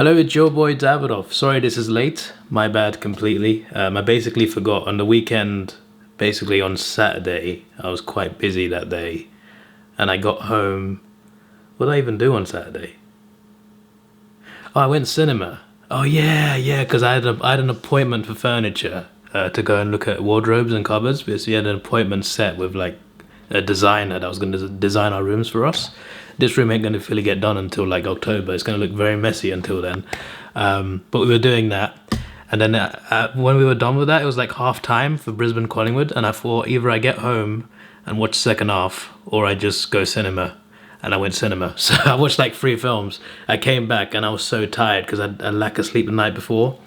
Hello, it's your boy Davidoff. Sorry this is late, my bad completely. I basically forgot on the weekend, basically on Saturday, I was quite busy that day. And I got home, what did I even do on Saturday? Oh, I went cinema. Oh yeah, because I had an appointment for furniture to go and look at wardrobes and cupboards. Because we had an appointment set with like a designer that was going to design our rooms for us. This room ain't going to fully get done until like October. It's going to look very messy until then. But we were doing that. And then when we were done with that, it was like half time for Brisbane Collingwood. And I thought either I get home and watch second half or I just go cinema. And I went cinema. So I watched like 3 films. I came back and I was so tired because I had a lack of sleep the night before.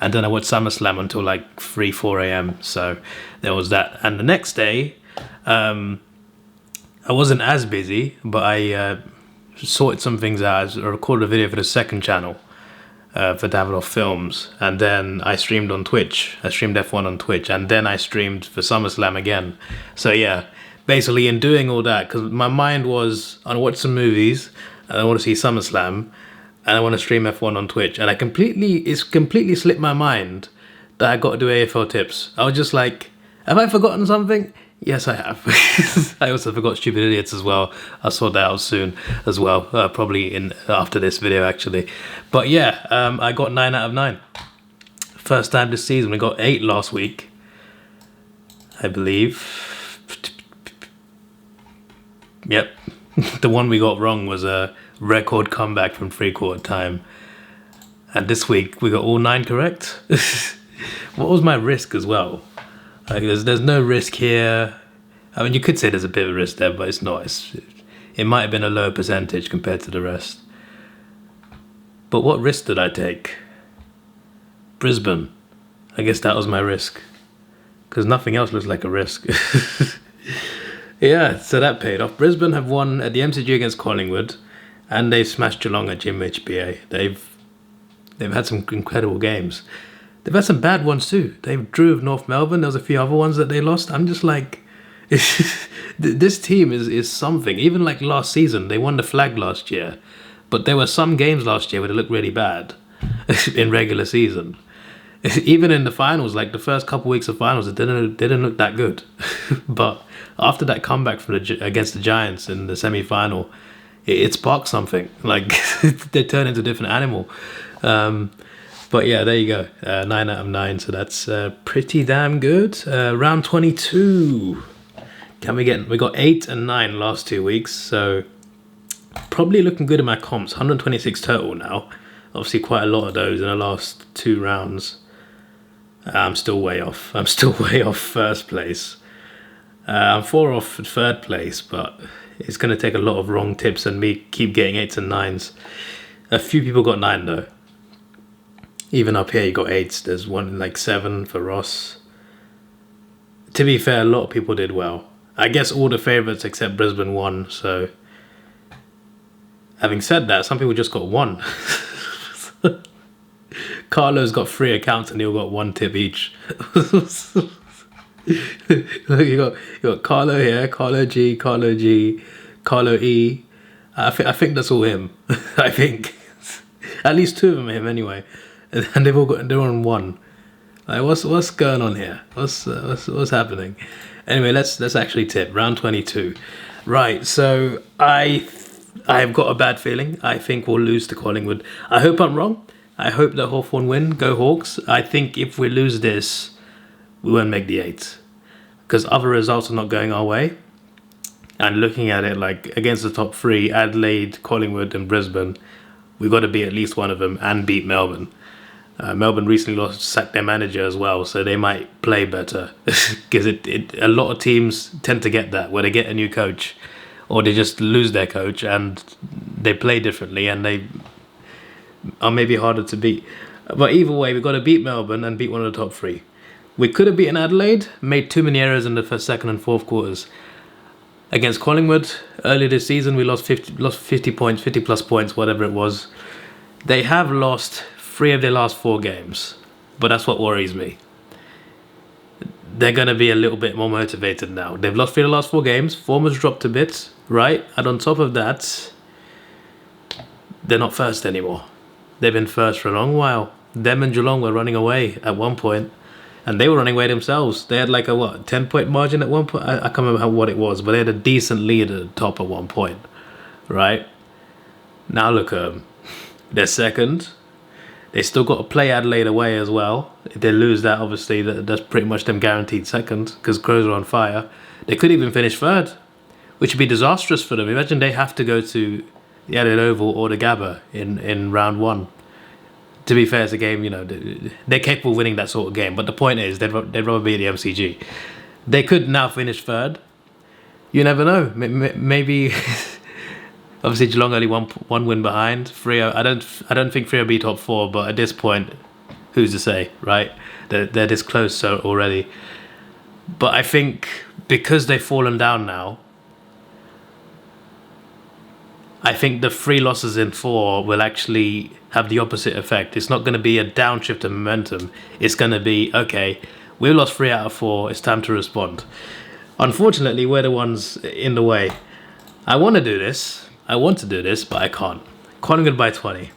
And then I watched SummerSlam until like 3, 4 a.m. So there was that. And the next day, I wasn't as busy, but I sorted some things out. I recorded a video for the second channel for Davidoff Films, and then I streamed on Twitch. I streamed F1 on Twitch, and then I streamed for SummerSlam again. So yeah, basically in doing all that, because my mind was, I want to watch some movies, and I want to see SummerSlam, and I want to stream F1 on Twitch, and it's completely slipped my mind that I got to do AFL tips. I was just like, have I forgotten something? Yes, I have. I also forgot Stupid Idiots as well. I'll sort that out soon as well, probably after this video actually. But yeah, I got 9 out of 9. First time this season. We got 8 last week, I believe. Yep. The one we got wrong was a record comeback from 3/4 time. And this week we got all 9 correct. What was my risk as well? Like there's no risk here. I mean, you could say there's a bit of risk there, but it's not. It might have been a low percentage compared to the rest. But what risk did I take? Brisbane. I guess that was my risk. Because nothing else looks like a risk. Yeah, so that paid off. Brisbane have won at the MCG against Collingwood, and they smashed Geelong at Gym HBA. They've had some incredible games. They've had some bad ones too. They drew with North Melbourne. There was a few other ones that they lost. I'm just like, this team is something. Even like last season, they won the flag last year. But there were some games last year where they looked really bad in regular season. Even in the finals, like the first couple weeks of finals, it didn't look that good. But after that comeback from against the Giants in the semi-final, it sparked something. Like they turned into a different animal. But yeah, there you go. 9 out of 9, so that's pretty damn good. Round 22. We got 8 and 9 last 2 weeks, so probably looking good in my comps. 126 total now. Obviously quite a lot of those in the last 2 rounds. I'm still way off. I'm still way off first place. I'm 4 off at third place, but it's going to take a lot of wrong tips and me keep getting 8s and 9s. A few people got 9 though. Even up here you got 8s. There's one like 7 for Ross. To be fair, a lot of people did well. I guess all the favourites except Brisbane won, so having said that, some people just got 1. Carlo's got 3 accounts and they all got 1 tip each. you got Carlo here, Carlo G, Carlo E. I think that's all him. I think at least 2 of them are him anyway. And they're on 1. Like what's going on here? What's happening? Anyway, let's actually tip round 22. Right, so I've got a bad feeling. I think we'll lose to Collingwood. I hope I'm wrong. I hope that Hawthorn win. Go Hawks. I think if we lose this, we won't make the 8, because other results are not going our way. And looking at it, like against the top 3, Adelaide, Collingwood, and Brisbane, we've got to beat at least one of them and beat Melbourne. Melbourne recently sacked their manager as well, so they might play better. Because a lot of teams tend to get that, where they get a new coach, or they just lose their coach and they play differently and they are maybe harder to beat. But either way, we've got to beat Melbourne and beat one of the top 3. We could have beaten Adelaide, made too many errors in the first, second and fourth quarters. Against Collingwood, earlier this season, we lost 50 points, 50 plus points, whatever it was. They have lost 3 of their last 4 games, but that's what worries me. They're going to be a little bit more motivated now. They've lost 3 of the last 4 games, form has dropped a bit, right? And on top of that, they're not first anymore. They've been first for a long while. Them and Geelong were running away at one point, and they were running away themselves. They had like a 10-point margin at one point. I can't remember what it was, but they had a decent lead at the top at one point, right? Now look at them. They're second. They still got to play Adelaide away as well. If they lose that, obviously, that's pretty much them guaranteed second, because Crows are on fire. They could even finish third, which would be disastrous for them. Imagine they have to go to the Adelaide Oval or the Gabba in round one. To be fair, it's a game, they're capable of winning that sort of game. But the point is, they'd rather be at the MCG. They could now finish third. You never know. Maybe... Obviously, Geelong only one win behind. Freo, I don't think Freo will be top four, but at this point, who's to say, right? They're this close so already. But I think because they've fallen down now, I think the 3 losses in 4 will actually have the opposite effect. It's not going to be a downshift of momentum. It's going to be, okay, we lost 3 out of 4. It's time to respond. Unfortunately, we're the ones in the way. I want to do this, but I can't. Collingwood by 20.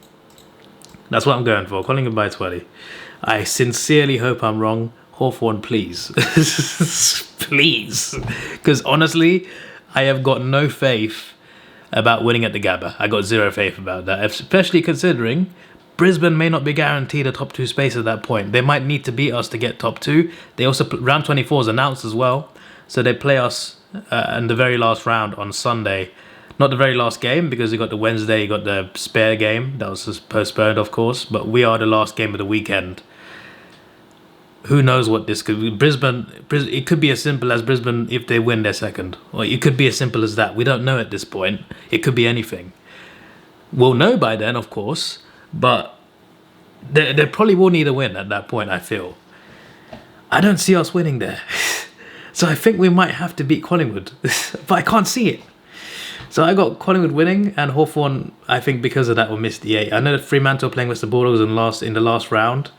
That's what I'm going for. Collingwood by 20. I sincerely hope I'm wrong. Hawthorn, please. Please. Because honestly, I have got no faith about winning at the Gabba. I got zero faith about that, especially considering Brisbane may not be guaranteed a top 2 space at that point. They might need to beat us to get top 2. They also round 24 is announced as well, so they play us in the very last round on Sunday. Not the very last game, because you got the Wednesday, you got the spare game that was postponed, of course, but we are the last game of the weekend. Who knows what this could be? Brisbane, it could be as simple as Brisbane if they win their second. Or it could be as simple as that. We don't know at this point. It could be anything. We'll know by then, of course, but they probably will need a win at that point, I feel. I don't see us winning there. So I think we might have to beat Collingwood, but I can't see it. So I got Collingwood winning, and Hawthorn, I think because of that, will miss the 8. I know that Fremantle are playing Western Bulldogs in the last round,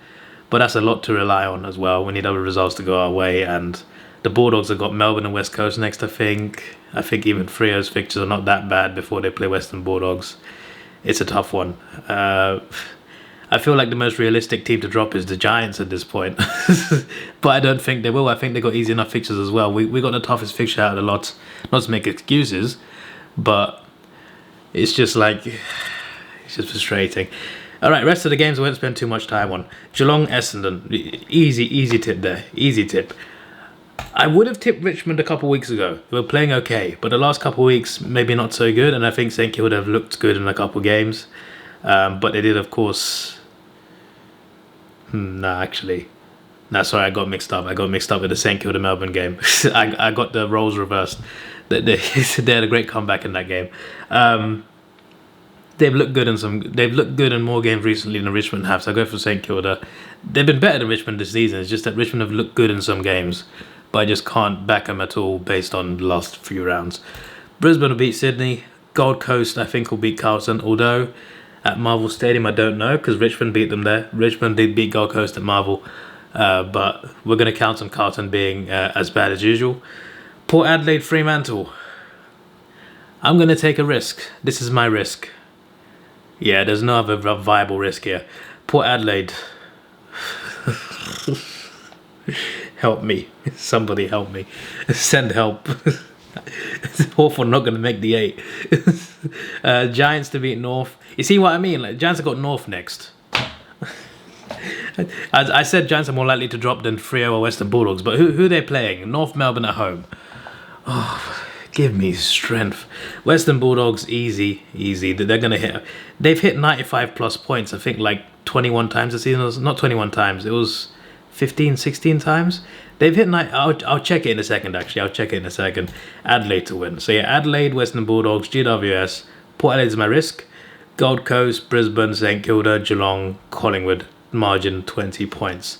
but that's a lot to rely on as well. We need other results to go our way, and the Bulldogs have got Melbourne and West Coast next, I think. I think even Freo's fixtures are not that bad before they play Western Bulldogs. It's a tough one. I feel like the most realistic team to drop is the Giants at this point. But I don't think they will. I think they got easy enough fixtures as well. We got the toughest fixture out of the lot. Not to make excuses, but it's just frustrating. Alright, rest of the games I won't spend too much time on. Geelong, Essendon. Easy tip there. Easy tip. I would have tipped Richmond a couple of weeks ago. They were playing okay, but the last couple of weeks, maybe not so good, and I think St Kilda have looked good in a couple of games. But they did, of course... sorry, I got mixed up. I got mixed up with the St Kilda Melbourne game. I got the roles reversed. They had a great comeback in that game. They've looked good in more games recently than Richmond have, so I go for St Kilda. They've been better than Richmond this season. It's just that Richmond have looked good in some games, but I just can't back them at all based on the last few rounds. Brisbane will beat Sydney. Gold Coast, I think, will beat Carlton, although at Marvel Stadium, I don't know, because Richmond beat them there. Richmond did beat Gold Coast at Marvel, but we're going to count on Carlton being as bad as usual. Port Adelaide, Fremantle. I'm going to take a risk. This is my risk. Yeah, there's no other viable risk here. Port Adelaide. Help me. Somebody help me. Send help. Hawthorn not going to make the 8. Giants to beat North. You see what I mean? Like, Giants have got North next. I said Giants are more likely to drop than Freo or Western Bulldogs, but who are they playing? North Melbourne at home. Oh, give me strength. Western Bulldogs, easy. They're going to hit. They've hit 95 plus points, I think, like 21 times this season. Not 21 times. It was 15, 16 times. They've hit... I'll check it in a second, actually. I'll check it in a second. Adelaide to win. So, yeah, Adelaide, Western Bulldogs, GWS. Port Adelaide's my risk. Gold Coast, Brisbane, St Kilda, Geelong, Collingwood. Margin 20 points.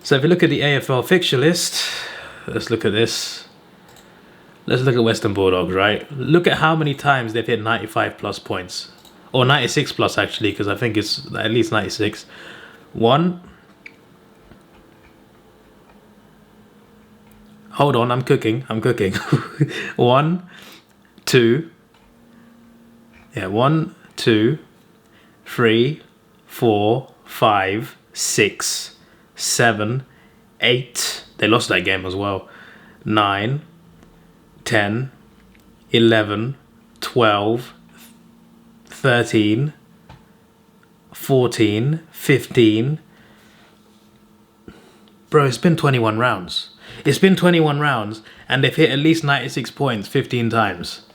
So, if you look at the AFL fixture list, let's look at this. Let's look at Western Bulldogs, right? Look at how many times they've hit 95 plus points. Or 96 plus, actually, because I think it's at least 96. 1. Hold on, I'm cooking. 1, 2. Yeah, 1, 2, 3, 4, 5, 6, 7, 8. They lost that game as well. 9, 10, 11, 12, 13, 14, 15. Bro, it's been 21 rounds. It's been 21 rounds and they've hit at least 96 points 15 times.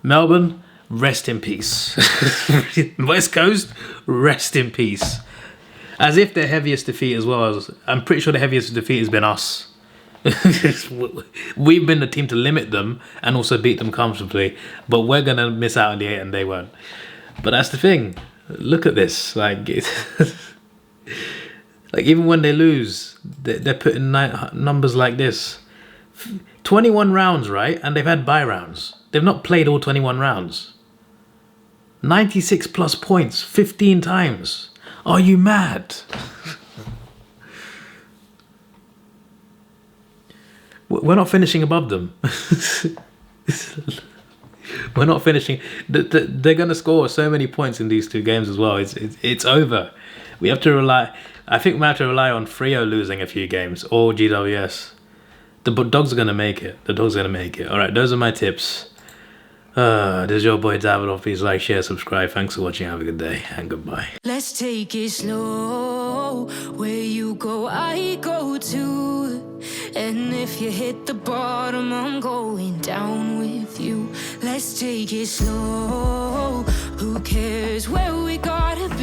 Melbourne, rest in peace. West Coast, rest in peace. As if their heaviest defeat as well. I'm pretty sure the heaviest defeat has been us. We've been the team to limit them and also beat them comfortably, but we're gonna miss out on the 8 and they won't. But that's the thing. Look at this. Like even when they lose, they're putting numbers like this. 21 rounds, right? And they've had bye rounds. They've not played all 21 rounds. 96 plus points 15 times. Are you mad? We're not finishing above them. We're not finishing. They're going to score so many points in these two games as well. It's over. We have to rely. I think we have to rely on Freo losing a few games or GWS. The dogs are going to make it. The dogs are going to make it. All right, those are my tips. This is your boy Davidoff. Please like, share, subscribe. Thanks for watching. Have a good day and goodbye. Let's take it slow. Where you go, I go too. And if you hit the bottom, I'm going down with you. Let's take it slow. Who cares where we gotta be?